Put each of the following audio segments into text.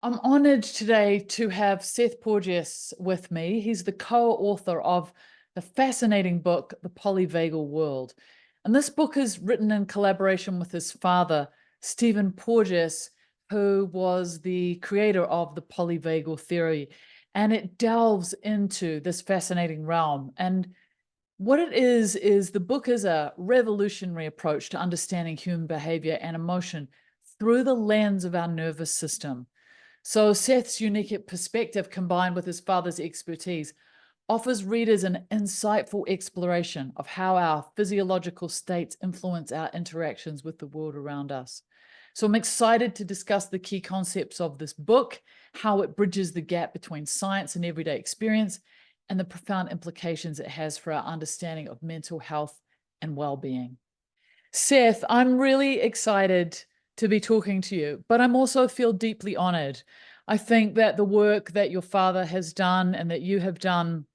I'm honored today to have Seth Porges with me. He's the co-author of the fascinating book, The Polyvagal World. And this book is written in collaboration with his father, Stephen Porges, who was the creator of the polyvagal theory. And it delves into this fascinating realm. And what it is the book is a revolutionary approach to understanding human behavior and emotion through the lens of our nervous system. So Seth's unique perspective combined with his father's expertise offers readers an insightful exploration of how our physiological states influence our interactions with the world around us. So I'm excited to discuss the key concepts of this book, how it bridges the gap between science and everyday experience, and the profound implications it has for our understanding of mental health and well-being. Seth, I'm really excited to be talking to you, but I'm also feel deeply honored. I think that the work that your father has done and that you have done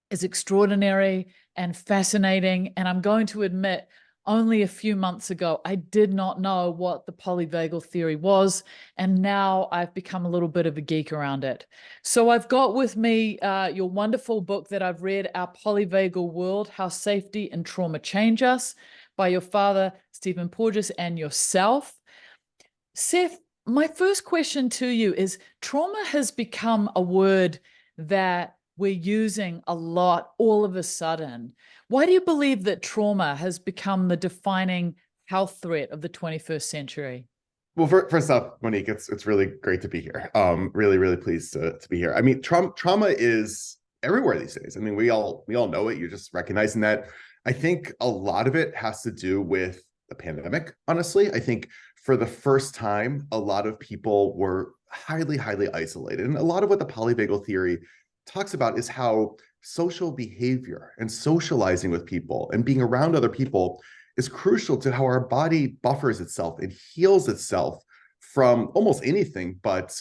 is extraordinary and fascinating. And I'm going to admit, only a few months ago, I did not know what the polyvagal theory was. And now I've become a little bit of a geek around it. So I've got with me your wonderful book that I've read, Our Polyvagal World, How Safety and Trauma Change Us, by your father, Stephen Porges, and yourself. Seth, my first question to you is, trauma has become a word that we're using a lot all of a sudden. Why do you believe that trauma has become the defining health threat of the 21st century? Well, first off, Monique, it's really great to be here. Really pleased to be here. I mean, trauma is everywhere these days. I mean, we all know it. You're just recognizing that. I think a lot of it has to do with the pandemic. Honestly, I think for the first time, a lot of people were highly isolated, and a lot of what the polyvagal theory talks about is how social behavior and socializing with people and being around other people is crucial to how our body buffers itself and heals itself from almost anything, but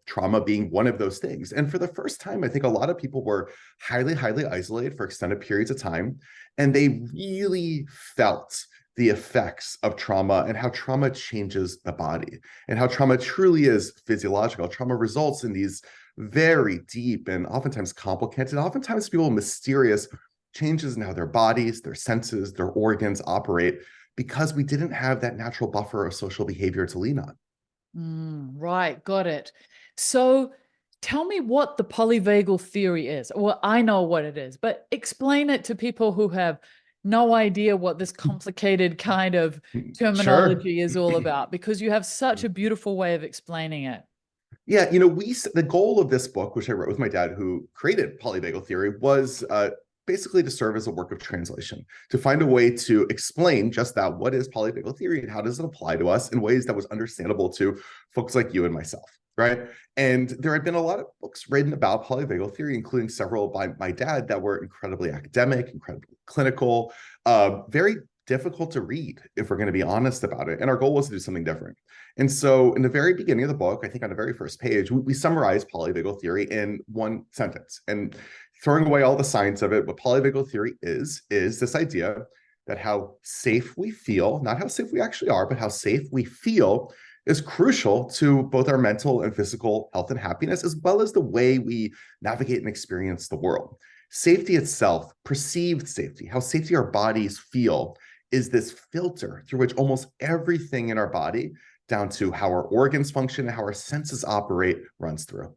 trauma being one of those things. And for the first time, I think a lot of people were highly isolated for extended periods of time, and they really felt the effects of trauma and how trauma changes the body and how trauma truly is physiological. Trauma results in these very deep and oftentimes complicated, oftentimes people mysterious changes in how their bodies, their senses, their organs operate because we didn't have that natural buffer of social behavior to lean on. Right, got it. So tell me what the polyvagal theory is. Well, I know what it is, but explain it to people who have no idea what this complicated kind of Sure. terminology is all about, because you have such a beautiful way of explaining it. Yeah, the goal of this book, which I wrote with my dad, who created polyvagal theory, was basically to serve as a work of translation, to find a way to explain just that, what is polyvagal theory and how does it apply to us in ways that was understandable to folks like you and myself, right? And there had been a lot of books written about polyvagal theory, including several by my dad that were incredibly academic, incredibly clinical, very difficult to read if we're going to be honest about it. And our goal was to do something different. And so in the very beginning of the book, I think on the very first page, we summarize polyvagal theory in one sentence. And throwing away all the science of it, what polyvagal theory is this idea that how safe we feel, not how safe we actually are, but how safe we feel is crucial to both our mental and physical health and happiness, as well as the way we navigate and experience the world. Safety itself, perceived safety, how safety our bodies feel, is this filter through which almost everything in our body, down to how our organs function and how our senses operate, runs through.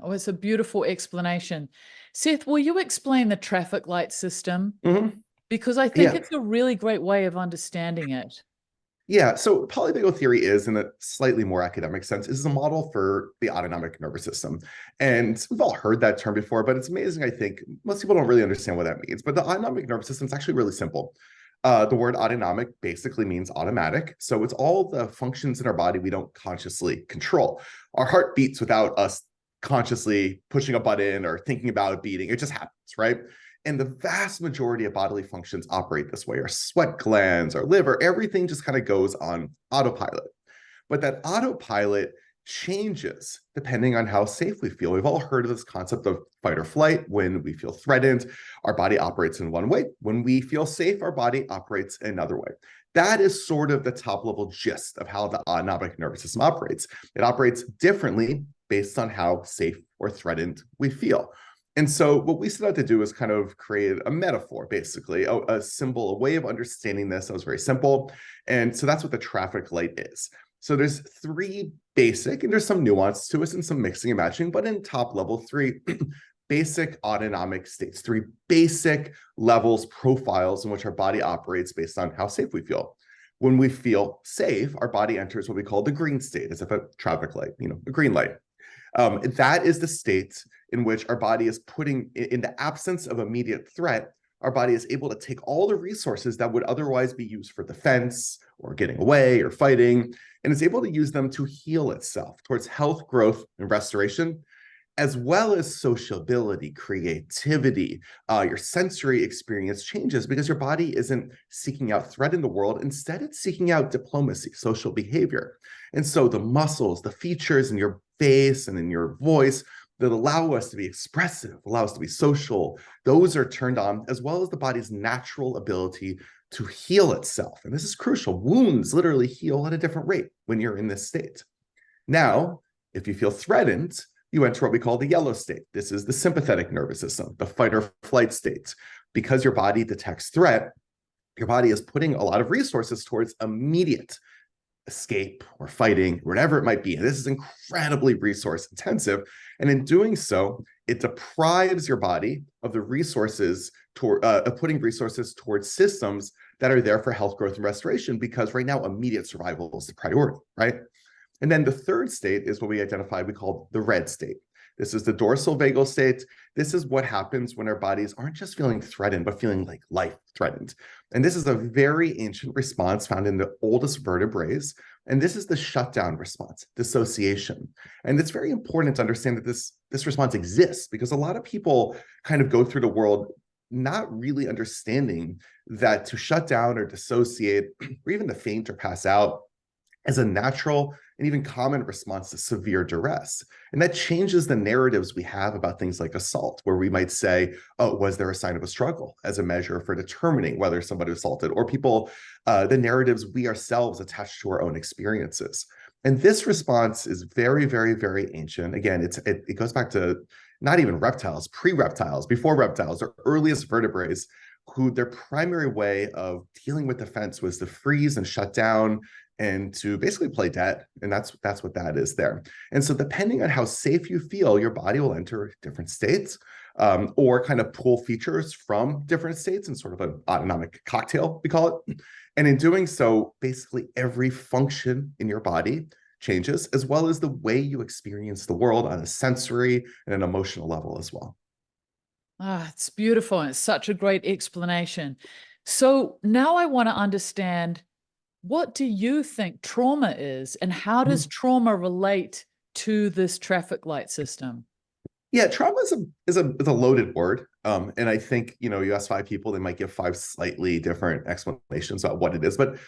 Oh, it's a beautiful explanation. Seth, will you explain the traffic light system? Mm-hmm. Because I think Yeah. it's a really great way of understanding it. Yeah, so polyvagal theory is, in a slightly more academic sense, is a model for the autonomic nervous system. And we've all heard that term before, but it's amazing. I think most people don't really understand what that means. But the autonomic nervous system is actually really simple. The word autonomic basically means automatic. So it's all the functions in our body we don't consciously control. Our heart beats without us consciously pushing a button or thinking about it beating. It just happens, right? And the vast majority of bodily functions operate this way. Our sweat glands, our liver, everything just kind of goes on autopilot. But that autopilot changes depending on how safe we feel. We've all heard of this concept of fight or flight. When we feel threatened, our body operates in one way. When we feel safe, our body operates another way. That is sort of the top level gist of how the autonomic nervous system operates. It operates differently based on how safe or threatened we feel. And so what we set out to do is kind of create a metaphor, basically, a symbol, a way of understanding this that was very simple. And so that's what the traffic light is. So there's three basic, and there's some nuance to it and some mixing and matching, but in top level, three basic autonomic states, three basic levels, profiles in which our body operates based on how safe we feel. When we feel safe, our body enters what we call the green state, as if a traffic light, a green light. That is the state in which our body is putting, in the absence of immediate threat, our body is able to take all the resources that would otherwise be used for defense or getting away or fighting, and is able to use them to heal itself towards health, growth, and restoration, as well as sociability, creativity. Your sensory experience changes because your body isn't seeking out threat in the world. Instead, it's seeking out diplomacy, social behavior. And so the muscles, the features in your face and in your voice that allow us to be expressive, allow us to be social, those are turned on, as well as the body's natural ability to heal itself. And this is crucial. Wounds literally heal at a different rate when you're in this state. Now, if you feel threatened, you enter what we call the yellow state. This is the sympathetic nervous system, the fight or flight state. Because your body detects threat, your body is putting a lot of resources towards immediate escape or fighting, whatever it might be. And this is incredibly resource intensive. And in doing so, it deprives your body of the resources of putting resources towards systems that are there for health, growth, and restoration, because right now, immediate survival is the priority, right? And then the third state is what we identified, we call the red state. This is the dorsal vagal state. This is what happens when our bodies aren't just feeling threatened, but feeling like life threatened. And this is a very ancient response found in the oldest vertebrates. And this is the shutdown response, dissociation. And it's very important to understand that this response exists, because a lot of people kind of go through the world not really understanding that to shut down or dissociate, or even to faint or pass out, is a natural and even common response to severe duress. And that changes the narratives we have about things like assault, where we might say, oh, was there a sign of a struggle, as a measure for determining whether somebody was assaulted, or the narratives we ourselves attach to our own experiences. And this response is very, very, very ancient. Again, it goes back to not even reptiles, pre-reptiles, before reptiles, our earliest vertebrates, who their primary way of dealing with defense was to freeze and shut down and to basically play dead. And that's what that is there. And so depending on how safe you feel, your body will enter different states, or kind of pull features from different states in sort of an autonomic cocktail, we call it. And in doing so, basically every function in your body changes, as well as the way you experience the world on a sensory and an emotional level as well. Ah, it's beautiful. And it's such a great explanation. So now I want to understand, what do you think trauma is, and how does trauma relate to this traffic light system? Yeah, trauma is a loaded word. And I think, you ask 5 people, they might give 5 slightly different explanations about what it is. But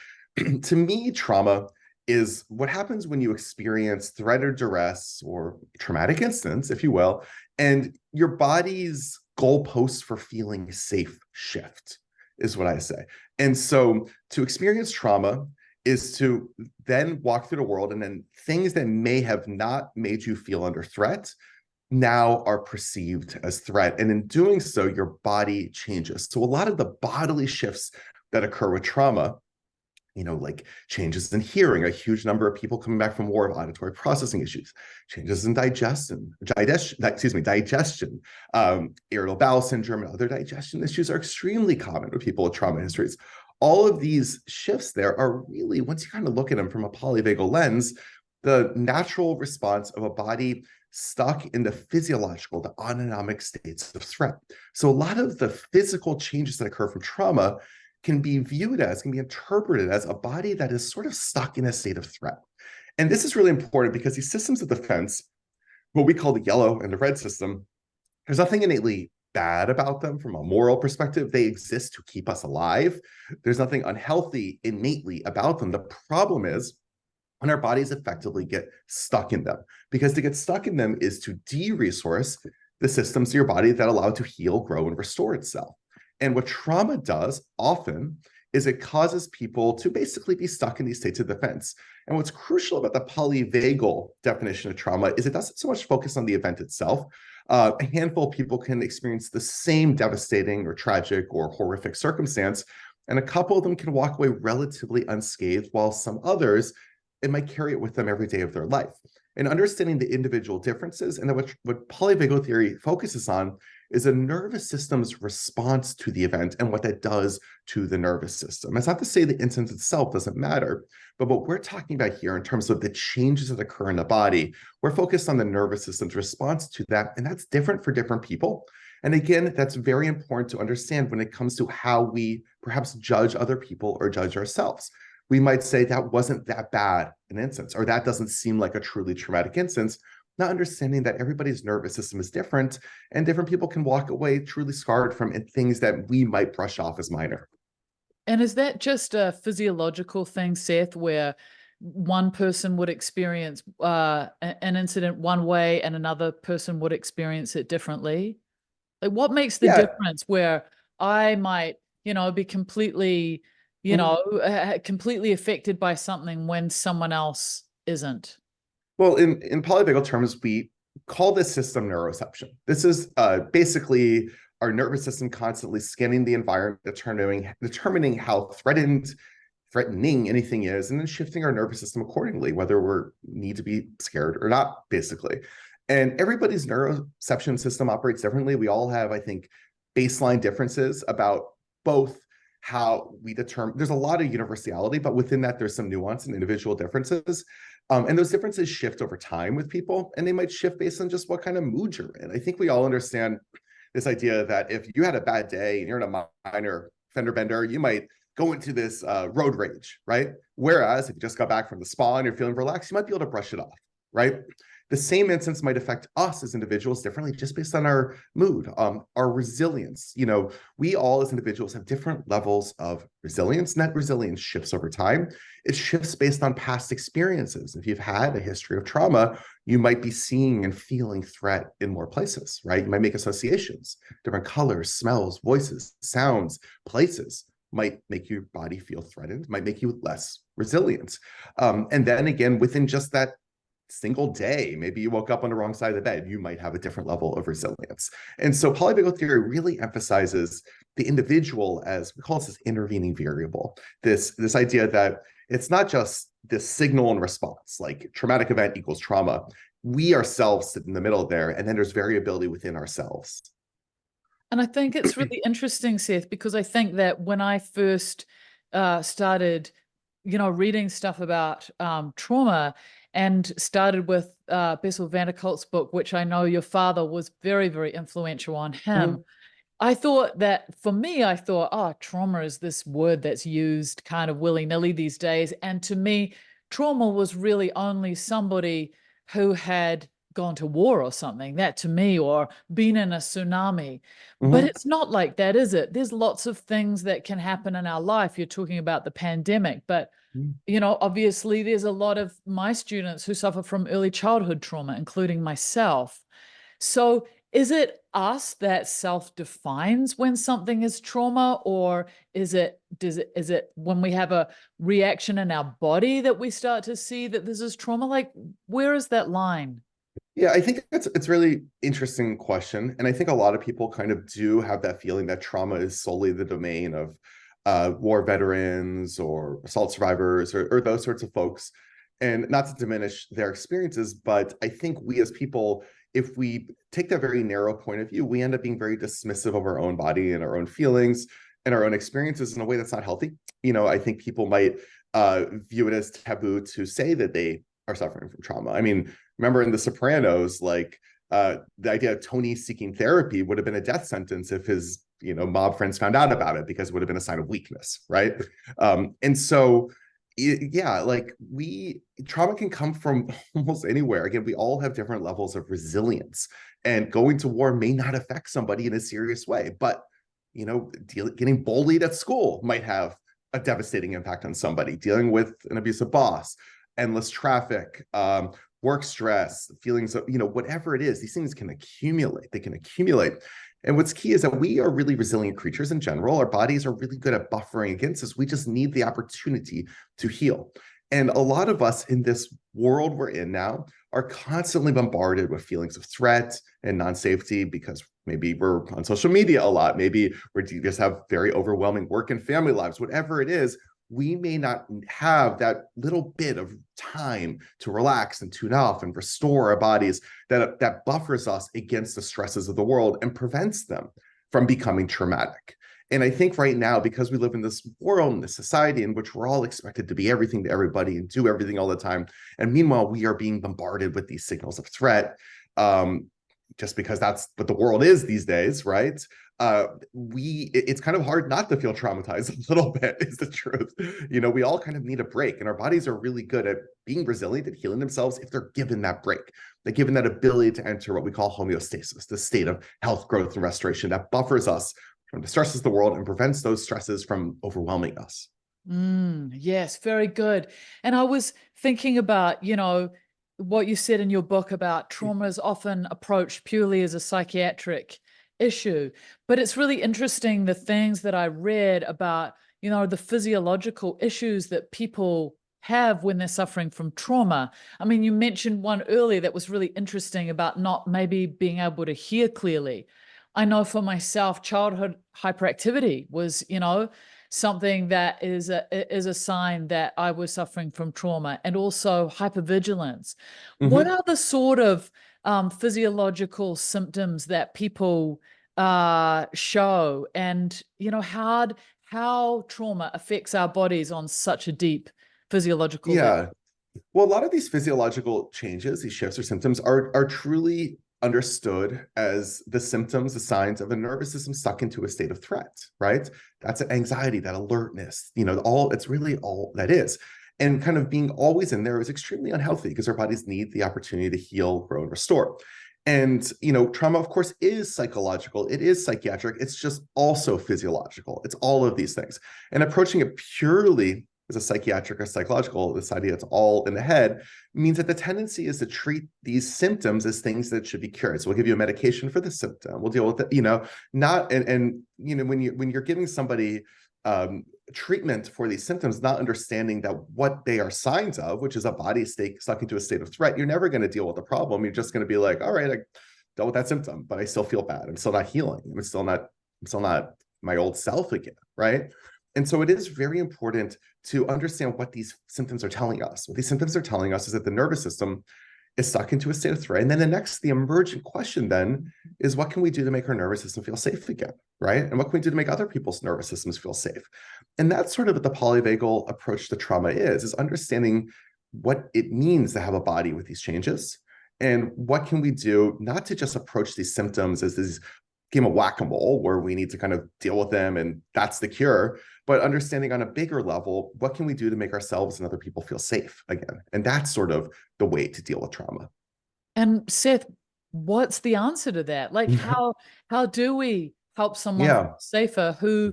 to me, trauma is what happens when you experience threat or duress or traumatic instance, if you will, and your body's goalposts for feeling safe shift, is what I say. And so to experience trauma is to then walk through the world, and then things that may have not made you feel under threat now are perceived as threat. And in doing so, your body changes. So a lot of the bodily shifts that occur with trauma, like changes in hearing, a huge number of people coming back from war of auditory processing issues, changes in digestion, irritable bowel syndrome, and other digestion issues are extremely common with people with trauma histories. All of these shifts there are really, once you kind of look at them from a polyvagal lens, the natural response of a body stuck in the physiological, the autonomic states of threat. So a lot of the physical changes that occur from trauma can be interpreted as a body that is sort of stuck in a state of threat. And this is really important because these systems of defense, what we call the yellow and the red system, there's nothing innately bad about them from a moral perspective. They exist to keep us alive. There's nothing unhealthy innately about them. The problem is when our bodies effectively get stuck in them, because to get stuck in them is to de-resource the systems of your body that allow it to heal, grow, and restore itself. And what trauma does often is it causes people to basically be stuck in these states of defense. And what's crucial about the polyvagal definition of trauma is it doesn't so much focus on the event itself. A handful of people can experience the same devastating or tragic or horrific circumstance, and a couple of them can walk away relatively unscathed, while some others, it might carry it with them every day of their life. And understanding the individual differences, and what polyvagal theory focuses on is a nervous system's response to the event and what that does to the nervous system. It's not to say the instance itself doesn't matter, but what we're talking about here in terms of the changes that occur in the body, we're focused on the nervous system's response to that, and that's different for different people. And again, that's very important to understand when it comes to how we perhaps judge other people or judge ourselves. We might say that wasn't that bad an instance, or that doesn't seem like a truly traumatic instance, not understanding that everybody's nervous system is different, and different people can walk away truly scarred from things that we might brush off as minor. And is that just a physiological thing, Seth, where one person would experience an incident one way and another person would experience it differently? Like, what makes the difference where I might, be completely, completely affected by something when someone else isn't? Well, in polyvagal terms, we call this system neuroception. This is basically our nervous system constantly scanning the environment, determining how threatening anything is, and then shifting our nervous system accordingly, whether we need to be scared or not, basically. And everybody's neuroception system operates differently. We all have, I think, baseline differences about both how we determine. There's a lot of universality, but within that, there's some nuance and individual differences. And those differences shift over time with people, and they might shift based on just what kind of mood you're in. I think we all understand this idea that if you had a bad day and you're in a minor fender bender, you might go into this road rage, right? Whereas if you just got back from the spa and you're feeling relaxed, you might be able to brush it off, right? The same instance might affect us as individuals differently just based on our mood, our resilience. We all as individuals have different levels of resilience. Net resilience shifts over time. It shifts based on past experiences. If you've had a history of trauma, you might be seeing and feeling threat in more places, right? You might make associations, different colors, smells, voices, sounds, places might make your body feel threatened, might make you less resilient. And then again, within just that single day, maybe you woke up on the wrong side of the bed, you might have a different level of resilience. And so polyvagal theory really emphasizes the individual as, we call this intervening variable, this idea that it's not just this signal and response, like traumatic event equals trauma. We ourselves sit in the middle there, and then there's variability within ourselves. And I think it's really interesting, Seth, because I think that when I first started, reading stuff about trauma, and started with Bessel van der Kolk's book, which I know your father was very, very influential on him. Mhm. I thought that for me, oh, trauma is this word that's used kind of willy-nilly these days. And to me, trauma was really only somebody who had gone to war or something, that to me, or been in a tsunami. But it's not like that, is it? There's lots of things that can happen in our life. You're talking about the pandemic, but obviously there's a lot of my students who suffer from early childhood trauma, including myself. So is it us that self-defines when something is trauma, or is it when we have a reaction in our body that we start to see that this is trauma? Like, where is that line? Yeah, I think it's really interesting question. And I think a lot of people kind of do have that feeling that trauma is solely the domain of war veterans or assault survivors or those sorts of folks. And not to diminish their experiences, but I think we as people, if we take that very narrow point of view, we end up being very dismissive of our own body and our own feelings and our own experiences in a way that's not healthy. I think people might view it as taboo to say that they are suffering from trauma. I mean, remember in The Sopranos, like the idea of Tony seeking therapy would have been a death sentence if his mob friends found out about it, because it would have been a sign of weakness, right? And so like trauma can come from almost anywhere. Again, we all have different levels of resilience, and going to war may not affect somebody in a serious way, but getting bullied at school might have a devastating impact on somebody. Dealing with an abusive boss, endless traffic, work stress, feelings of whatever it is, these things can accumulate. They can accumulate. And what's key is that we are really resilient creatures in general. Our bodies are really good at buffering against this. We just need the opportunity to heal. And a lot of us in this world we're in now are constantly bombarded with feelings of threat and non-safety because maybe we're on social media a lot. Maybe we just have very overwhelming work and family lives, whatever it is. We may not have that little bit of time to relax and tune off and restore our bodies that buffers us against the stresses of the world and prevents them from becoming traumatic. And I think right now, because we live in this world, in this society in which we're all expected to be everything to everybody and do everything all the time, and meanwhile, we are being bombarded with these signals of threat, just because that's what the world is these days, right? It's kind of hard not to feel traumatized a little bit, is the truth. We all kind of need a break, and our bodies are really good at being resilient and healing themselves if they're given that break. They're given that ability to enter what we call homeostasis, the state of health, growth, and restoration that buffers us from the stresses of the world and prevents those stresses from overwhelming us. Yes, very good. And I was thinking about, what you said in your book about trauma is often approached purely as a psychiatric issue. But it's really interesting the things that I read about, the physiological issues that people have when they're suffering from trauma. I mean, you mentioned one earlier that was really interesting about not maybe being able to hear clearly. I know for myself, childhood hyperactivity was, something that is a sign that I was suffering from trauma, and also hypervigilance. What are the sort of physiological symptoms that people show, and how trauma affects our bodies on such a deep physiological level? Well, a lot of these physiological changes, these shifts or symptoms are truly understood as the symptoms, the signs of a nervous system stuck into a state of threat, right? That's anxiety, that alertness, it's really all that is. And kind of being always in there is extremely unhealthy because our bodies need the opportunity to heal, grow, and restore. And, trauma, of course, is psychological. It is psychiatric. It's just also physiological. It's all of these things. And approaching it purely as a psychiatric or psychological, this idea it's all in the head, means that the tendency is to treat these symptoms as things that should be cured. So we'll give you a medication for the symptom. We'll deal with it, when you're giving somebody treatment for these symptoms, not understanding that what they are signs of, which is a body state stuck into a state of threat, you're never going to deal with the problem. You're just going to be like, all right, I dealt with that symptom, but I still feel bad. I'm still not healing. I'm still not my old self again, right? And so it is very important to understand what these symptoms are telling us. What these symptoms are telling us is that the nervous system is stuck into a state of threat. And then the emergent question then is, what can we do to make our nervous system feel safe again, right? And what can we do to make other people's nervous systems feel safe? And that's sort of what the polyvagal approach to trauma is understanding what it means to have a body with these changes. And what can we do not to just approach these symptoms as this game of whack-a-mole where we need to kind of deal with them and that's the cure, but understanding on a bigger level, what can we do to make ourselves and other people feel safe again? And that's sort of the way to deal with trauma. And Seth, what's the answer to that? Like, how do we help someone feel safer who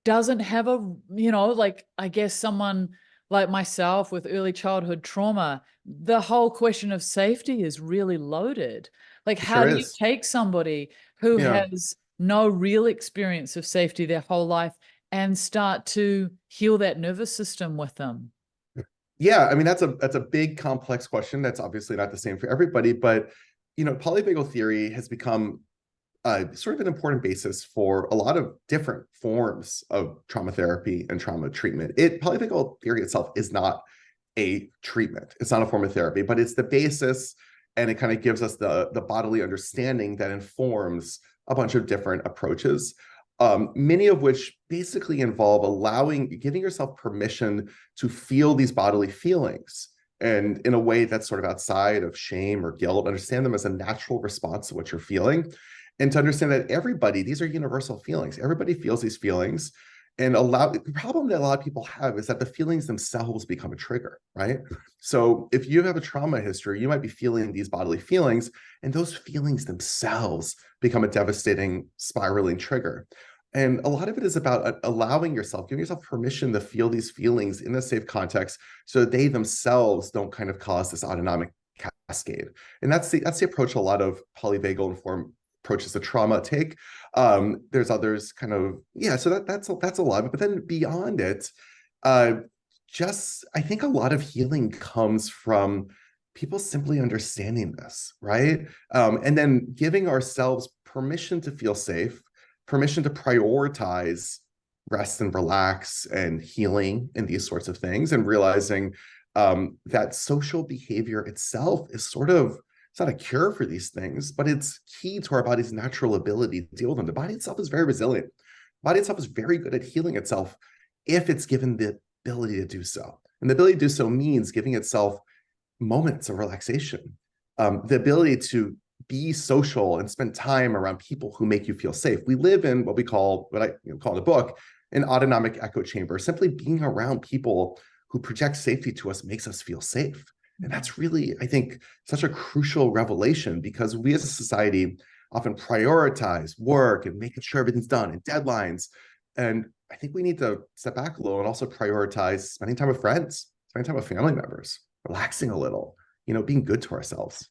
doesn't have I guess someone like myself with early childhood trauma? The whole question of safety is really loaded. Like, how do you take somebody who has no real experience of safety their whole life and start to heal that nervous system with them? Yeah, I mean, that's a big, complex question. That's obviously not the same for everybody, but polyvagal theory has become sort of an important basis for a lot of different forms of trauma therapy and trauma treatment. Polyvagal theory itself is not a treatment. It's not a form of therapy, but it's the basis, and it kind of gives us the bodily understanding that informs a bunch of different approaches. Many of which basically involve giving yourself permission to feel these bodily feelings, and in a way that's sort of outside of shame or guilt, understand them as a natural response to what you're feeling, and to understand that these are universal feelings. Everybody feels these feelings, and the problem that a lot of people have is that the feelings themselves become a trigger, right? So if you have a trauma history, you might be feeling these bodily feelings, and those feelings themselves become a devastating, spiraling trigger. And a lot of it is about giving yourself permission to feel these feelings in a safe context so they themselves don't kind of cause this autonomic cascade. And that's the approach a lot of polyvagal informed approaches to trauma take. There's others kind of, yeah, so that's a lot of it. But then beyond it, just I think a lot of healing comes from people simply understanding this, right? And then giving ourselves permission to feel safe, permission to prioritize rest and relax and healing and these sorts of things, and realizing that social behavior itself is sort of, it's not a cure for these things, but it's key to our body's natural ability to deal with them. The body itself is very resilient. The body itself is very good at healing itself if it's given the ability to do so. And the ability to do so means giving itself moments of relaxation, the ability to be social and spend time around people who make you feel safe. We live in what I call in the book, an autonomic echo chamber. Simply being around people who project safety to us makes us feel safe. And that's really, I think, such a crucial revelation, because we as a society often prioritize work and making sure everything's done and deadlines. And I think we need to step back a little and also prioritize spending time with friends, spending time with family members, relaxing a little, being good to ourselves.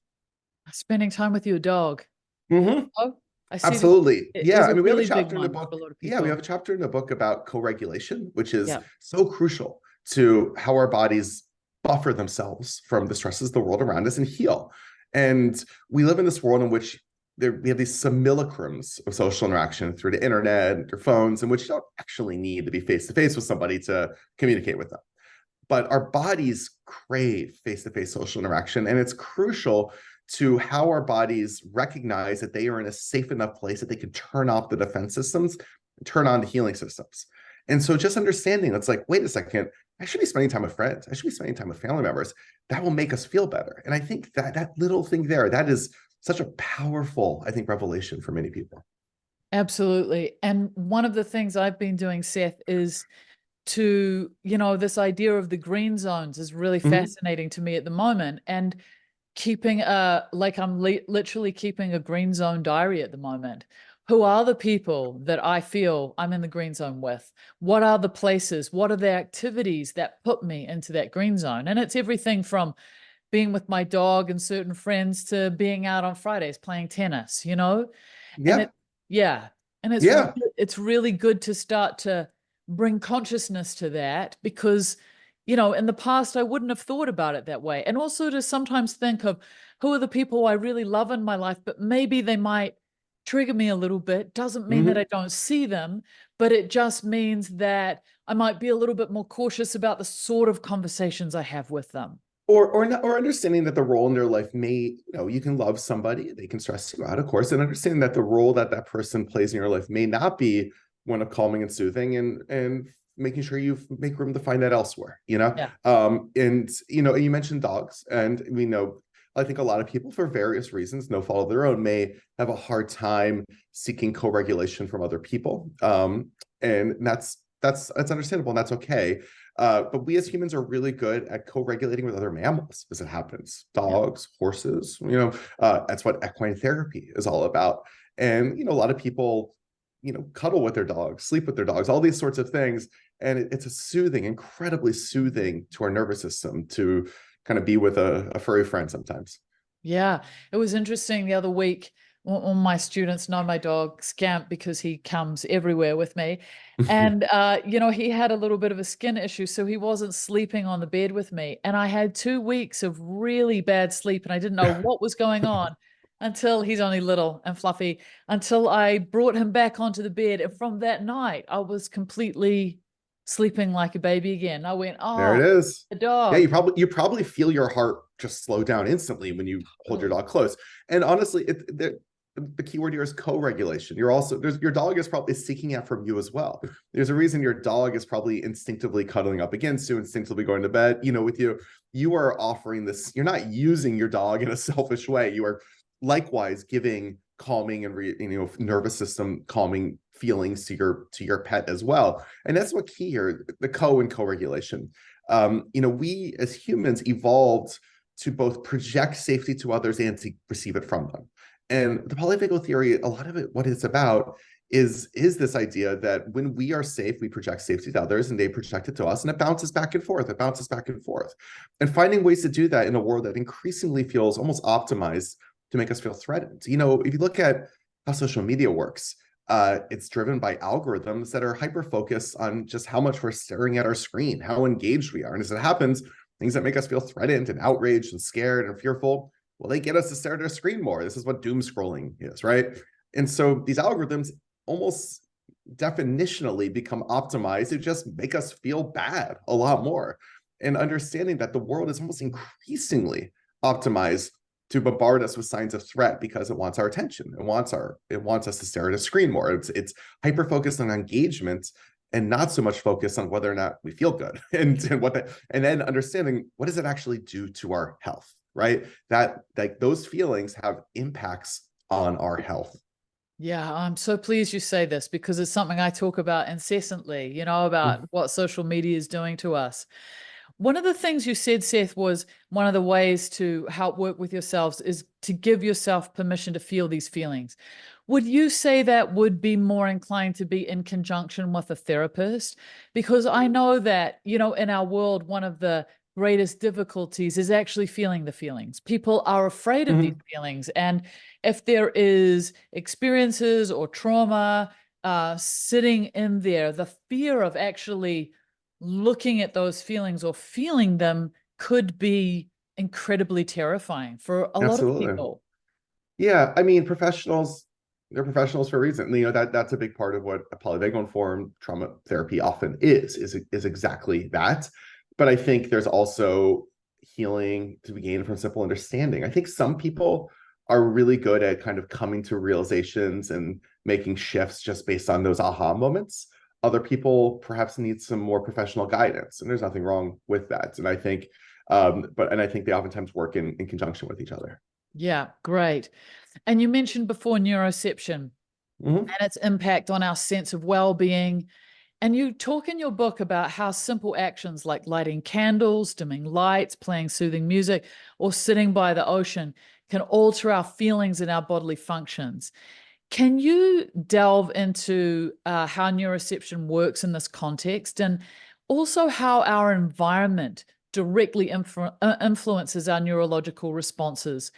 Spending time with your dog. Mm-hmm. Oh, I see. Absolutely. Yeah. I mean, we have a really chapter big in the one for book. a lot of Yeah, we people. have a chapter in the book about co-regulation, which is Yeah. so crucial to how our bodies buffer themselves from the stresses of the world around us and heal. And we live in this world in which we have these simulacrums of social interaction through the internet and through phones, in which you don't actually need to be face-to-face with somebody to communicate with them. But our bodies crave face-to-face social interaction, and it's crucial to how our bodies recognize that they are in a safe enough place that they can turn off the defense systems and turn on the healing systems. And so just understanding, it's like, wait a second, I should be spending time with friends. I should be spending time with family members. That will make us feel better. And I think that little thing there, that is such a powerful, I think, revelation for many people. Absolutely. And one of the things I've been doing, Seth, is to, this idea of the green zones is really fascinating to me at the moment. And keeping I'm literally keeping a green zone diary at the moment. Who are the people that I feel I'm in the green zone with? What are the places? What are the activities that put me into that green zone? And it's everything from being with my dog and certain friends to being out on Fridays playing tennis, And Yeah. And Yeah. it's really good to start to bring consciousness to that, because in the past, I wouldn't have thought about it that way. And also to sometimes think of who are the people I really love in my life, but maybe they might trigger me a little bit. Doesn't mean that I don't see them, but it just means that I might be a little bit more cautious about the sort of conversations I have with them. Or understanding that the role in their life may, you can love somebody, they can stress you out, of course, and understanding that the role that that person plays in your life may not be one of calming and soothing, and making sure you make room to find that elsewhere, Yeah. And you mentioned dogs, and we know, I think a lot of people, for various reasons, no fault of their own, may have a hard time seeking co-regulation from other people, and that's understandable, and that's okay. But we as humans are really good at co-regulating with other mammals as it happens. Dogs, horses, that's what equine therapy is all about. And, a lot of people, cuddle with their dogs, sleep with their dogs, all these sorts of things. And it's a soothing, incredibly soothing to our nervous system to kind of be with a furry friend sometimes. Yeah. It was interesting the other week. All my students know my dog Scamp because he comes everywhere with me. And, he had a little bit of a skin issue, so he wasn't sleeping on the bed with me. And I had 2 weeks of really bad sleep, and I didn't know what was going on until he's only little and fluffy, until I brought him back onto the bed. And from that night, I was completely sleeping like a baby again. I went, There it oh, is. the Yeah, dog. you probably feel your heart just slow down instantly when you hold your dog close. And honestly, the key word here is co-regulation. Your dog is probably seeking out from you as well. There's a reason your dog is probably instinctively cuddling up against you, instinctively going to bed, with you. You are offering this, you're not using your dog in a selfish way. You are likewise giving calming and nervous system calming feelings to your pet as well. And that's what key here, the co-regulation. We as humans evolved to both project safety to others and to receive it from them. And the polyvagal theory, a lot of it, what it's about is this idea that when we are safe, we project safety to others and they project it to us, and it bounces back and forth. It bounces back and forth. And finding ways to do that in a world that increasingly feels almost optimized to make us feel threatened. If you look at how social media works. It's driven by algorithms that are hyper-focused on just how much we're staring at our screen, how engaged we are. And as it happens, things that make us feel threatened and outraged and scared and fearful, well, they get us to stare at our screen more. This is what doom scrolling is, right? And so these algorithms almost definitionally become optimized to just make us feel bad a lot more. And understanding that the world is almost increasingly optimized to bombard us with signs of threat because it wants our attention. It wants us to stare at a screen more. It's hyper focused on engagement and not so much focused on whether or not we feel good and then understanding what does it actually do to our health, right? That like those feelings have impacts on our health. Yeah, I'm so pleased you say this because it's something I talk about incessantly, you know, about what social media is doing to us. One of the things you said, Seth, was one of the ways to help work with yourselves is to give yourself permission to feel these feelings. Would you say that would be more inclined to be in conjunction with a therapist? Because I know that, you know, in our world, one of the greatest difficulties is actually feeling the feelings. People are afraid of these feelings. And if there is experiences or trauma sitting in there, the fear of actually looking at those feelings or feeling them could be incredibly terrifying for a lot of Absolutely. people. Yeah, I mean, they're professionals for a reason. You know, that's a big part of what a polyvagal informed trauma therapy often is exactly that. But I think there's also healing to be gained from simple understanding. I think some people are really good at kind of coming to realizations and making shifts just based on those aha moments. Other people perhaps need some more professional guidance, and there's nothing wrong with that. And I think, and I think they oftentimes work in conjunction with each other. Yeah, great. And you mentioned before neuroception and its impact on our sense of well-being. And you talk in your book about how simple actions like lighting candles, dimming lights, playing soothing music, or sitting by the ocean can alter our feelings and our bodily functions. Can you delve into how neuroception works in this context and also how our environment directly influences our neurological responses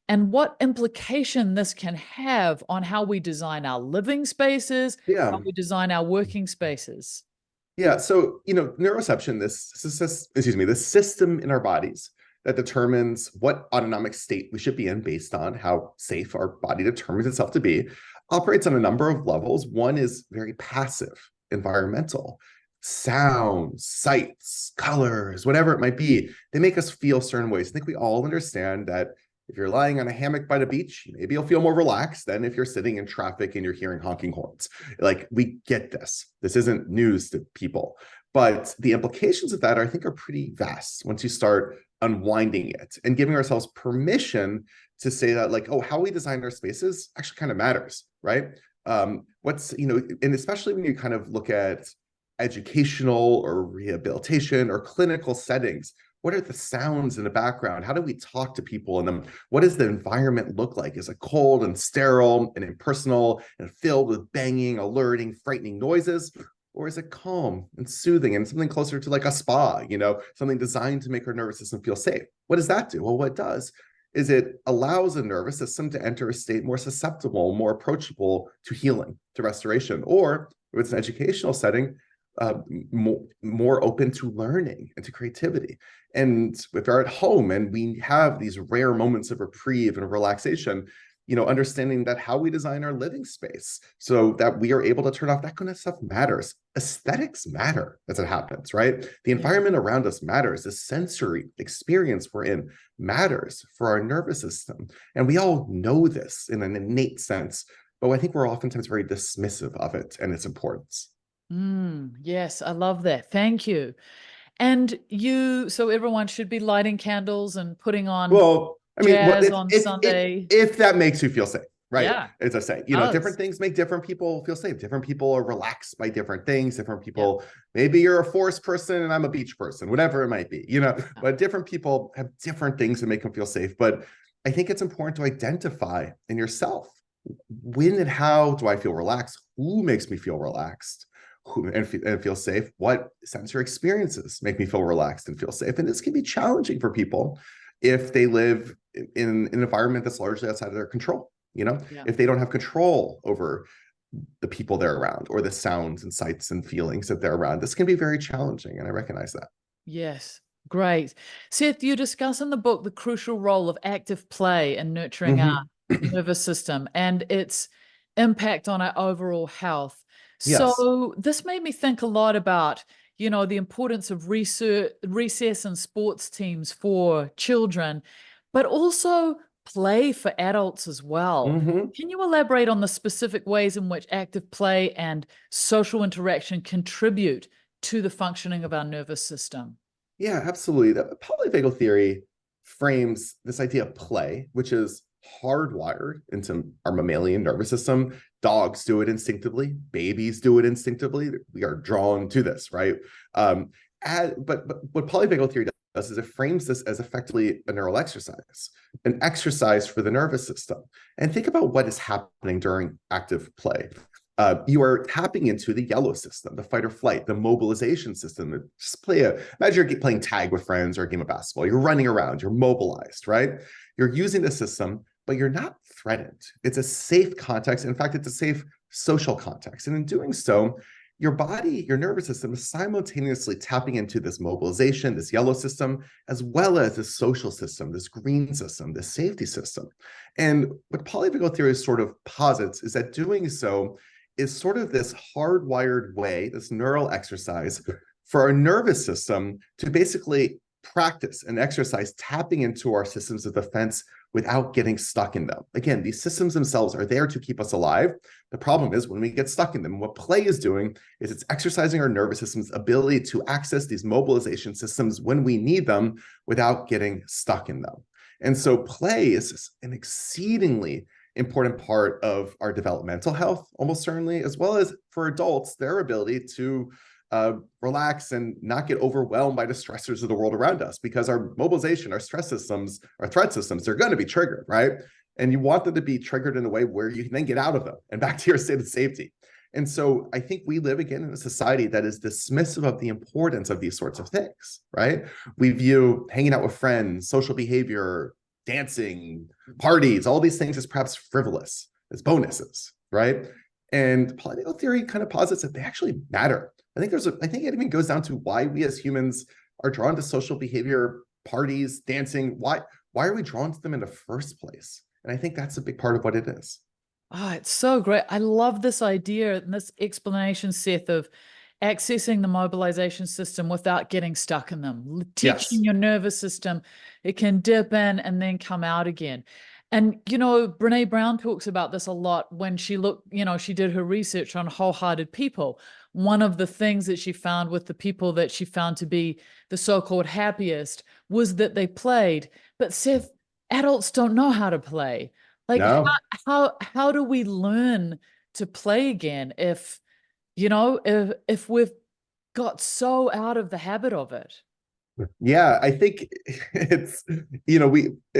and what implication this can have on how we design our living spaces, Yeah. how we design our working spaces? Yeah. So, you know, neuroception, this system in our bodies that determines what autonomic state we should be in based on how safe our body determines itself to be, operates on a number of levels. One is very passive, environmental. Sounds, sights, colors, whatever it might be, they make us feel certain ways. I think we all understand that if you're lying on a hammock by the beach, maybe you'll feel more relaxed than if you're sitting in traffic and you're hearing honking horns. Like, we get this. This isn't news to people. But the implications of that, I think, are pretty vast once you start unwinding it and giving ourselves permission to say that, like, oh, how we design our spaces actually kind of matters, right? And especially when you kind of look at educational or rehabilitation or clinical settings, what are the sounds in the background? How do we talk to people in them? What does the environment look like? Is it cold and sterile and impersonal and filled with banging, alerting, frightening noises? Or is it calm and soothing and something closer to like a spa, you know, something designed to make our nervous system feel safe? What does that do? Well, what it does is it allows the nervous system to enter a state more susceptible, more approachable to healing, to restoration. Or if it's an educational setting, more open to learning and to creativity. And if we're at home and we have these rare moments of reprieve and relaxation, you know, understanding that how we design our living space so that we are able to turn off that kind of stuff matters. Aesthetics matter as it happens, right? The environment around us matters. The sensory experience we're in matters for our nervous system. And we all know this in an innate sense, but I think we're oftentimes very dismissive of it and its importance. Yes, I love that. Thank you. So everyone should be lighting candles and putting on Well, I mean, jazz on Sunday. if that makes you feel safe, right? Yeah, As I say, you know, different does. things make different people feel safe. Different people are relaxed by different things. Different Yeah. people, maybe you're a forest person and I'm a beach person, whatever it might be, you know, but different people have different things that make them feel safe. But I think it's important to identify in yourself, when and how do I feel relaxed? Who makes me feel relaxed? And feel safe? What sensory experiences make me feel relaxed and feel safe? And this can be challenging for people if they live in an environment that's largely outside of their control. Yeah. if they don't have control over the people they're around or the sounds and sights and feelings that they're around. This can be very challenging, and I recognize that. Yes. Great. Seth, you discuss in the book the crucial role of active play in nurturing our Hmm. nervous system and its impact on our overall health. Yes. So this made me think a lot about, the importance of recess and sports teams for children, but also play for adults as well. Hmm. Can you elaborate on the specific ways in which active play and social interaction contribute to the functioning of our nervous system? Yeah, absolutely. The polyvagal theory frames this idea of play, which is hardwired into our mammalian nervous system. Dogs do it instinctively. Babies do it instinctively. We are drawn to this, right? Um, but what polyvagal theory does is it frames this as effectively a neural exercise, an exercise for the nervous system. And think about what is happening during active play. You are tapping into the yellow system, the fight or flight, the mobilization system. Just imagine you're playing tag with friends or a game of basketball. You're running around, you're mobilized, right? You're using the system, but you're not threatened. It's a safe context. In fact, it's a safe social context. And in doing so, your body, your nervous system is simultaneously tapping into this mobilization, this yellow system, as well as this social system, this green system, this safety system. And what polyvagal theory sort of posits is that doing so is sort of this hardwired way, this neural exercise for our nervous system to basically practice and exercise tapping into our systems of defense without getting stuck in them. Again, these systems themselves are there to keep us alive. The problem is when we get stuck in them, what play is doing is it's exercising our nervous system's ability to access these mobilization systems when we need them without getting stuck in them. And so play is an exceedingly important part of our developmental health, almost certainly, as well as for adults, their ability to relax and not get overwhelmed by the stressors of the world around us, because our mobilization, our stress systems, our threat systems, they're going to be triggered, right? And you want them to be triggered in a way where you can then get out of them and back to your state of safety. And so I think we live again in a society that is dismissive of the importance of these sorts of things, right? We view hanging out with friends, social behavior, dancing, parties, all these things as perhaps frivolous, as bonuses, right? And polyvagal theory kind of posits that they actually matter. I think it even goes down to why we as humans are drawn to social behavior, parties, dancing. Why are we drawn to them in the first place? And I think that's a big part of what it is. Oh, it's so great. I love this idea and this explanation, Seth, of accessing the mobilization system without getting stuck in them, Yes. teaching your nervous system it can dip in and then come out again. And, Brene Brown talks about this a lot when she she did her research on wholehearted people. One of the things that she found with the people that she found to be the so-called happiest was that they played. But Seth, adults don't know how to play. Like, No. how do we learn to play again if we've got so out of the habit of it? Yeah, I think it's,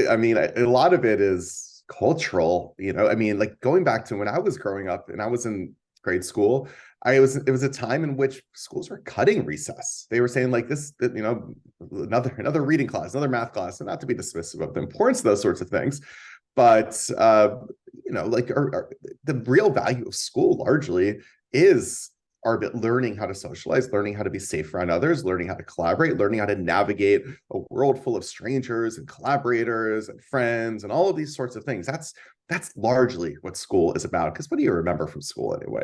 I mean, a lot of it is cultural, I mean, like going back to when I was growing up and I was in grade school, it was a time in which schools were cutting recess. They were saying like this, another reading class, another math class, and not to be dismissive of the importance of those sorts of things, but like the real value of school largely is are learning how to socialize, learning how to be safe around others, learning how to collaborate, learning how to navigate a world full of strangers and collaborators and friends and all of these sorts of things. That's largely what school is about. Because what do you remember from school anyway?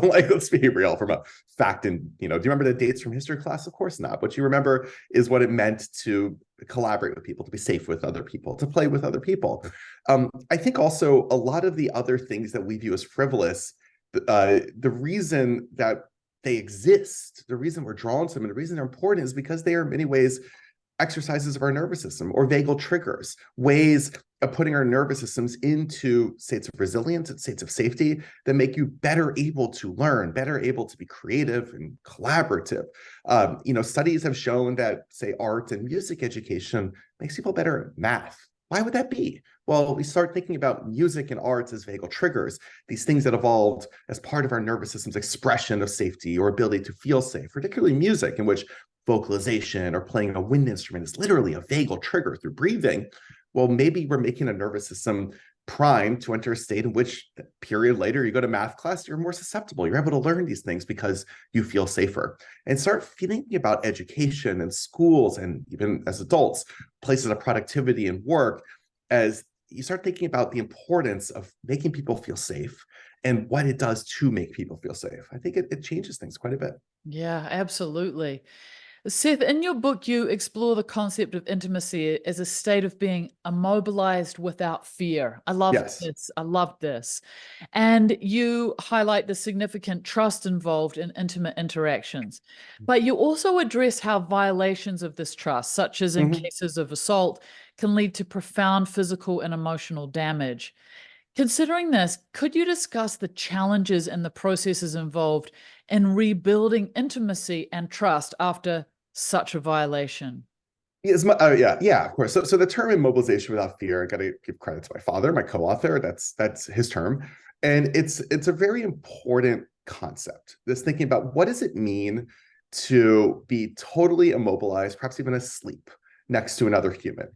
Like, let's be real from a fact. And, do you remember the dates from history class? Of course not. What you remember is what it meant to collaborate with people, to be safe with other people, to play with other people. I think also a lot of the other things that we view as frivolous, the reason that they exist, the reason we're drawn to them, and the reason they're important is because they are in many ways exercises of our nervous system or vagal triggers, ways of putting our nervous systems into states of resilience and states of safety that make you better able to learn, better able to be creative and collaborative. Studies have shown that, say, art and music education makes people better at math. Why would that be? Well, we start thinking about music and arts as vagal triggers, these things that evolved as part of our nervous system's expression of safety or ability to feel safe, particularly music, in which vocalization or playing a wind instrument is literally a vagal trigger through breathing. Well, maybe we're making a nervous system primed to enter a state in which a period later you go to math class, you're more susceptible. You're able to learn these things because you feel safer. And start thinking about education and schools, and even as adults, places of productivity and work, as you start thinking about the importance of making people feel safe and what it does to make people feel safe. I think it changes things quite a bit. Yeah, absolutely. Seth, in your book, you explore the concept of intimacy as a state of being immobilized without fear. I love Yes. this. I love this. And you highlight the significant trust involved in intimate interactions. But you also address how violations of this trust, such as in Mhm. cases of assault, can lead to profound physical and emotional damage. Considering this, could you discuss the challenges and the processes involved in rebuilding intimacy and trust after such a violation? Yeah, of course. So the term immobilization without fear, I got to give credit to my father, my co-author. That's his term, and it's a very important concept. This thinking about what does it mean to be totally immobilized, perhaps even asleep next to another human.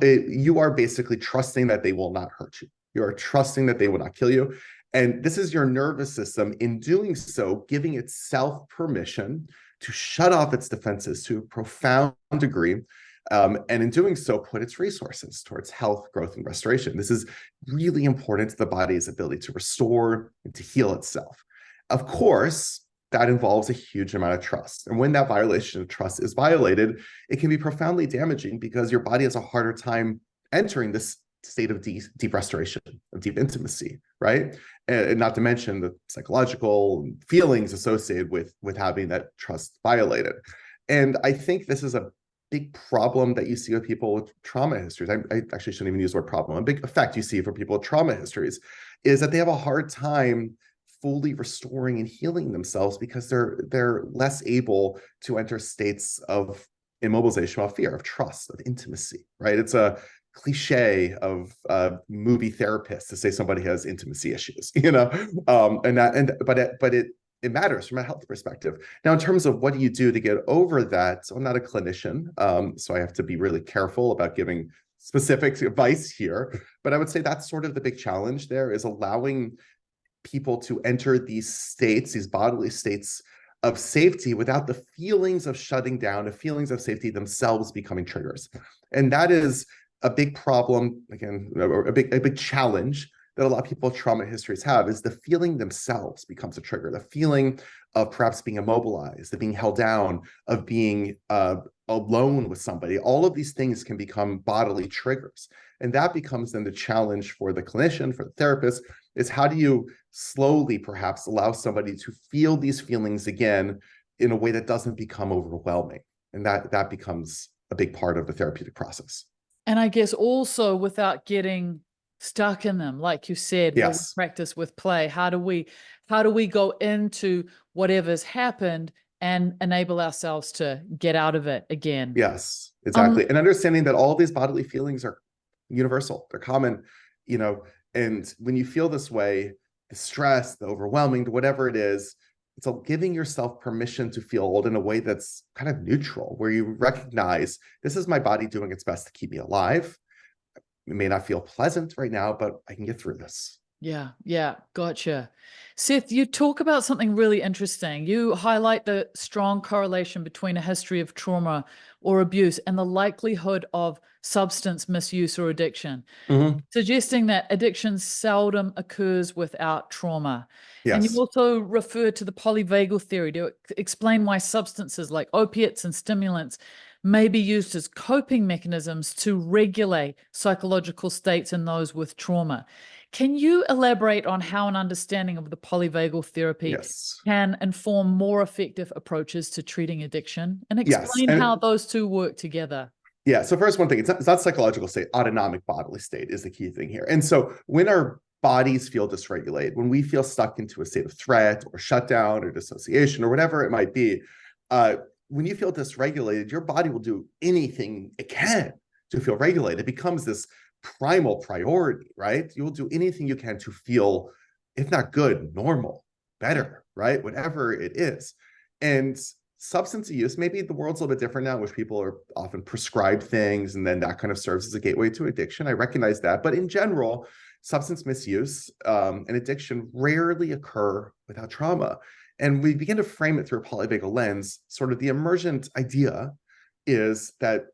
You are basically trusting that they will not hurt you. You are trusting that they will not kill you, and this is your nervous system in doing so, giving itself permission to shut off its defenses to a profound degree, and in doing so, put its resources towards health, growth, and restoration. This is really important to the body's ability to restore and to heal itself. Of course, that involves a huge amount of trust. And when that violation of trust is violated, it can be profoundly damaging because your body has a harder time entering this state of deep restoration, of deep intimacy, right? And not to mention the psychological feelings associated with having that trust violated. And I think this is a big problem that you see with people with trauma histories. I actually shouldn't even use the word problem. A big effect you see for people with trauma histories is that they have a hard time fully restoring and healing themselves because they're less able to enter states of immobilization of fear, of trust, of intimacy, right? It's a cliche of movie therapists to say somebody has intimacy issues, but it matters from a health perspective. Now, in terms of what do you do to get over that, so I'm not a clinician, so I have to be really careful about giving specific advice here, but I would say that's sort of the big challenge there, is allowing people to enter these states, these bodily states of safety without the feelings of shutting down, the feelings of safety themselves becoming triggers. And that is a big problem, again, a big challenge that a lot of people with trauma histories have, is the feeling themselves becomes a trigger. The feeling of perhaps being immobilized, of being held down, of being alone with somebody. All of these things can become bodily triggers. And that becomes then the challenge for the clinician, for the therapist, is how do you slowly perhaps allow somebody to feel these feelings again in a way that doesn't become overwhelming. And that becomes a big part of the therapeutic process. And I guess also without getting stuck in them, like you said, will we Yes. practice with play? How do we go into whatever's happened and enable ourselves to get out of it again? Yes, Um, exactly. And understanding that all these bodily feelings are universal, they're common, you know, and when you feel this way, the stress, the overwhelming, whatever it is, it's giving yourself permission to feel in a way that's kind of neutral, where you recognize this is my body doing its best to keep me alive. It may not feel pleasant right now, but I can get through this. yeah, gotcha. Seth, you talk about something really interesting. You highlight the strong correlation between a history of trauma or abuse and the likelihood of substance misuse or addiction, Mhm. suggesting that addiction seldom occurs without trauma. And you Yes. also refer to the polyvagal theory to explain why substances like opiates and stimulants may be used as coping mechanisms to regulate psychological states in those with trauma. Can you elaborate on how an understanding of the polyvagal therapy Yes. can inform more effective approaches to treating addiction, and Yes. explain how And those two work together? yeah, so first, one thing, it's not psychological state, autonomic bodily state is the key thing here. And so when our bodies feel dysregulated, when we feel stuck into a state of threat or shutdown or dissociation or whatever it might be, uh, when you feel dysregulated, your body will do anything it can to feel regulated. It becomes this primal priority, right? You'll do anything you can to feel, if not good, normal, better, right? Whatever it is. And substance use, maybe the world's a little bit different now, which people are often prescribed things, and then that kind of serves as a gateway to addiction. I recognize that. But in general, substance misuse and addiction rarely occur without trauma. And we begin to frame it through a polyvagal lens. Sort of the emergent idea is that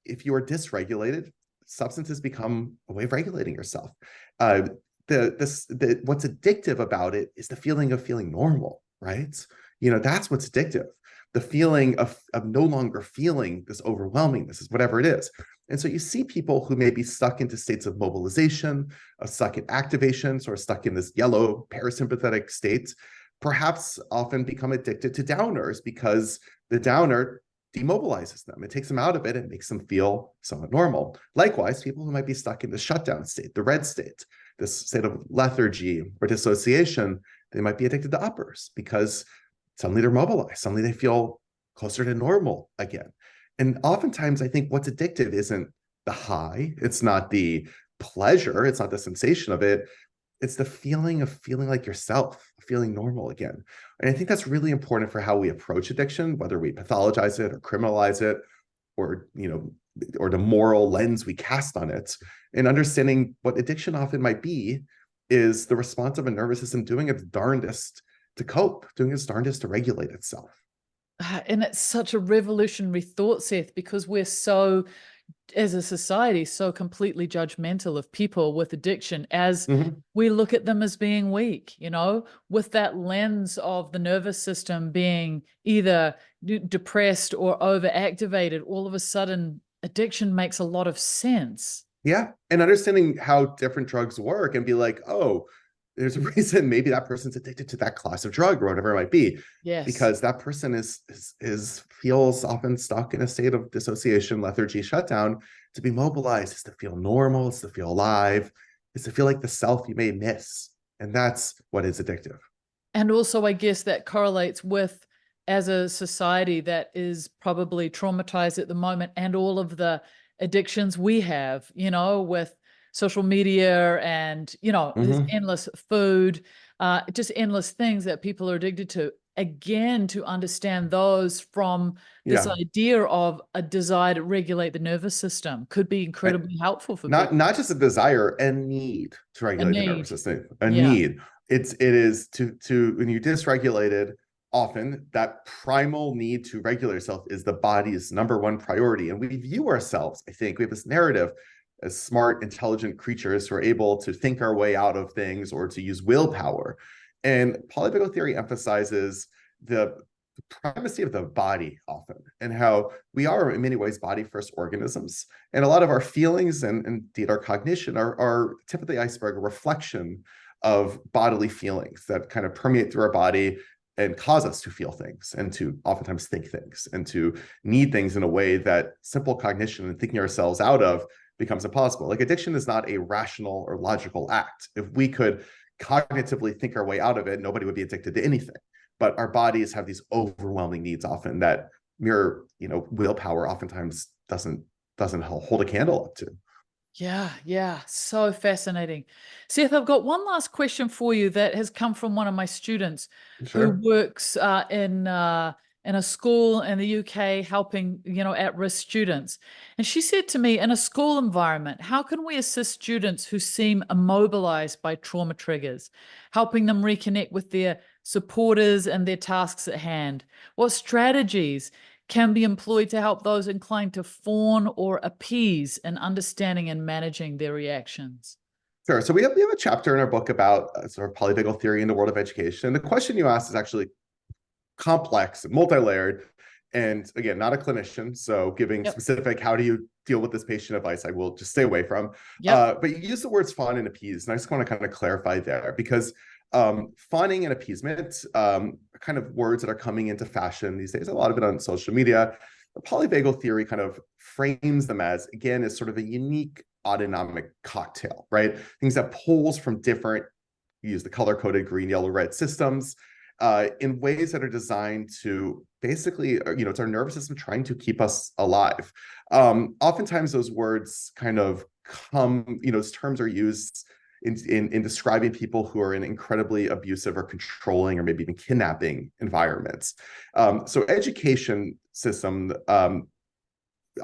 if you are dysregulated, substances become a way of regulating yourself. What's addictive about it is the feeling of feeling normal, right? That's what's addictive. The feeling of no longer feeling this overwhelming, this is whatever it is. And so you see people who may be stuck into states of mobilization, stuck in activation, sort of stuck in this yellow parasympathetic state, perhaps often become addicted to downers because the downer demobilizes them. It takes them out of it and makes them feel somewhat normal. Likewise, people who might be stuck in the shutdown state, the red state, this state of lethargy or dissociation, they might be addicted to uppers because suddenly they're mobilized. Suddenly they feel closer to normal again. And oftentimes I think what's addictive isn't the high. It's not the pleasure. It's not the sensation of it. It's the feeling of feeling like yourself, feeling normal again. And I think that's really important for how we approach addiction, whether we pathologize it or criminalize it, or, or the moral lens we cast on it. And understanding what addiction often might be is the response of a nervous system doing its darndest to cope, doing its darndest to regulate itself. And it's such a revolutionary thought, Seth, because we're so, as a society, so completely judgmental of people with addiction, as we look at them as being weak, with that lens of the nervous system being either depressed or overactivated. All of a sudden, addiction makes a lot of sense. Yeah. And understanding how different drugs work and be like, oh, there's a reason maybe that person's addicted to that class of drug or whatever it might be. Yes. Because that person feels often stuck in a state of dissociation, lethargy, shutdown. To be mobilized is to feel normal, it's to feel alive, it's to feel like the self you may miss. And that's what is addictive. And also, I guess that correlates with, as a society that is probably traumatized at the moment, and all of the addictions we have, with social media and, there's endless food, just endless things that people are addicted to. Again, to understand those from this idea of a desire to regulate the nervous system could be incredibly helpful for people. Not just a desire, a need to regulate the nervous system, a need. It is to when you dysregulated, often that primal need to regulate yourself is the body's number one priority. And we view ourselves, I think, we have this narrative as smart, intelligent creatures who are able to think our way out of things or to use willpower. And polyvagal theory emphasizes the primacy of the body often, and how we are in many ways body first organisms. And a lot of our feelings and indeed our cognition are tip of the iceberg, a reflection of bodily feelings that kind of permeate through our body and cause us to feel things and to oftentimes think things and to need things in a way that simple cognition and thinking ourselves out of becomes impossible. Like addiction is not a rational or logical act. If we could cognitively think our way out of it, nobody would be addicted to anything. But our bodies have these overwhelming needs often that mere, willpower oftentimes doesn't hold a candle up to. Yeah. So fascinating. Seth, I've got one last question for you that has come from one of my students who works in a school in the UK helping, at-risk students. And she said to me, in a school environment, how can we assist students who seem immobilized by trauma triggers, helping them reconnect with their supporters and their tasks at hand? What strategies can be employed to help those inclined to fawn or appease in understanding and managing their reactions? Sure. So we have a chapter in our book about sort of polyvagal theory in the world of education. The question you asked is actually complex, multi-layered, and again, not a clinician. So giving specific, how do you deal with this patient advice, I will just stay away from. But you use the words fawn and appease, and I just want to kind of clarify there, because fawning and appeasement are kind of words that are coming into fashion these days, a lot of it on social media. The polyvagal theory kind of frames them as, again, as sort of a unique autonomic cocktail, right? Things that pulls from different, use the color-coded green, yellow, red systems in ways that are designed to basically, it's our nervous system trying to keep us alive. Oftentimes those words kind of come, those terms are used in describing people who are in incredibly abusive or controlling or maybe even kidnapping environments. So education system,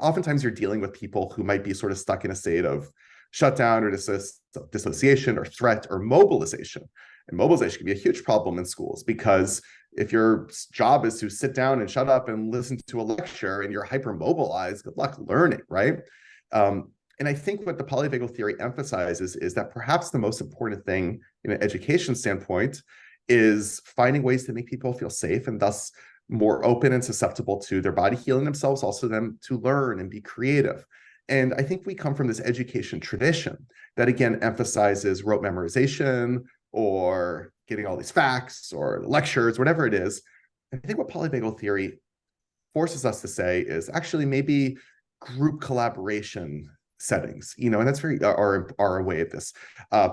oftentimes you're dealing with people who might be sort of stuck in a state of shutdown or dissociation or threat or mobilization. And mobilization can be a huge problem in schools because if your job is to sit down and shut up and listen to a lecture and you're hypermobilized, good luck learning, right? And I think what the polyvagal theory emphasizes is that perhaps the most important thing in an education standpoint is finding ways to make people feel safe and thus more open and susceptible to their body healing themselves, also them to learn and be creative. And I think we come from this education tradition that, again, emphasizes rote memorization or getting all these facts or lectures, whatever it is. I think what polyvagal theory forces us to say is actually maybe group collaboration settings, and that's very our way of this.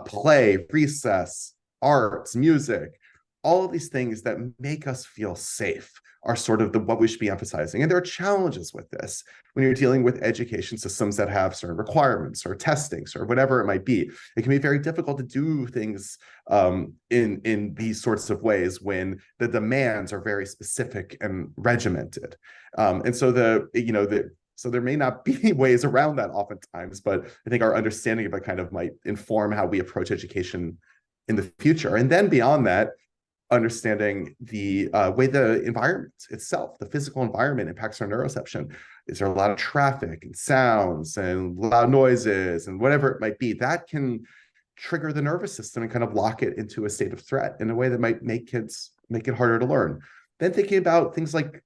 Play, recess, arts, music, all of these things that make us feel safe are sort of what we should be emphasizing. And there are challenges with this when you're dealing with education systems that have certain requirements or testings or whatever it might be. It can be very difficult to do things in these sorts of ways when the demands are very specific and regimented. And so so there may not be ways around that oftentimes, but I think our understanding of it kind of might inform how we approach education in the future. And then beyond that, understanding the way the environment itself, the physical environment, impacts our neuroception. Is there a lot of traffic and sounds and loud noises and whatever it might be that can trigger the nervous system and kind of lock it into a state of threat in a way that might make it harder to learn? Then thinking about things like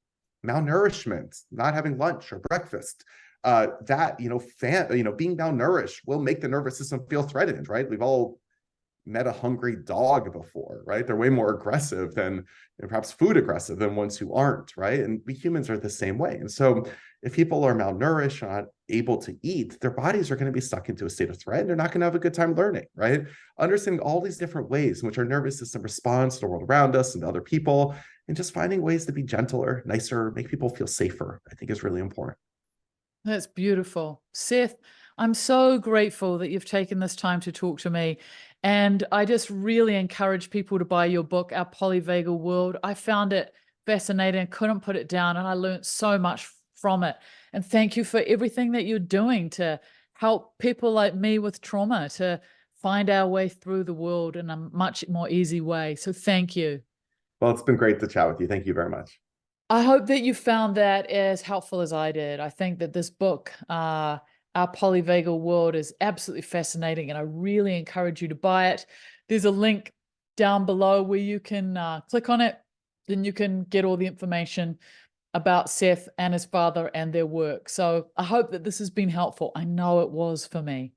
malnourishment, not having lunch or breakfast, being malnourished will make the nervous system feel threatened, right? We've all met a hungry dog before, right? They're way more aggressive than, perhaps food aggressive than ones who aren't, right? And we humans are the same way. And so if people are malnourished, not able to eat, their bodies are going to be stuck into a state of threat. And they're not going to have a good time learning, right? Understanding all these different ways in which our nervous system responds to the world around us and to other people, and just finding ways to be gentler, nicer, make people feel safer, I think is really important. That's beautiful. Seth, I'm so grateful that you've taken this time to talk to me. And I just really encourage people to buy your book, Our Polyvagal World. I found it fascinating, couldn't put it down, and I learned so much from it. And thank you for everything that you're doing to help people like me with trauma to find our way through the world in a much more easy way. So thank you. Well, it's been great to chat with you. Thank you very much. I hope that you found that as helpful as I did. I think that this book, Our Polyvagal World, is absolutely fascinating, and I really encourage you to buy it. There's a link down below where you can click on it, then you can get all the information about Seth and his father and their work. So I hope that this has been helpful. I know it was for me.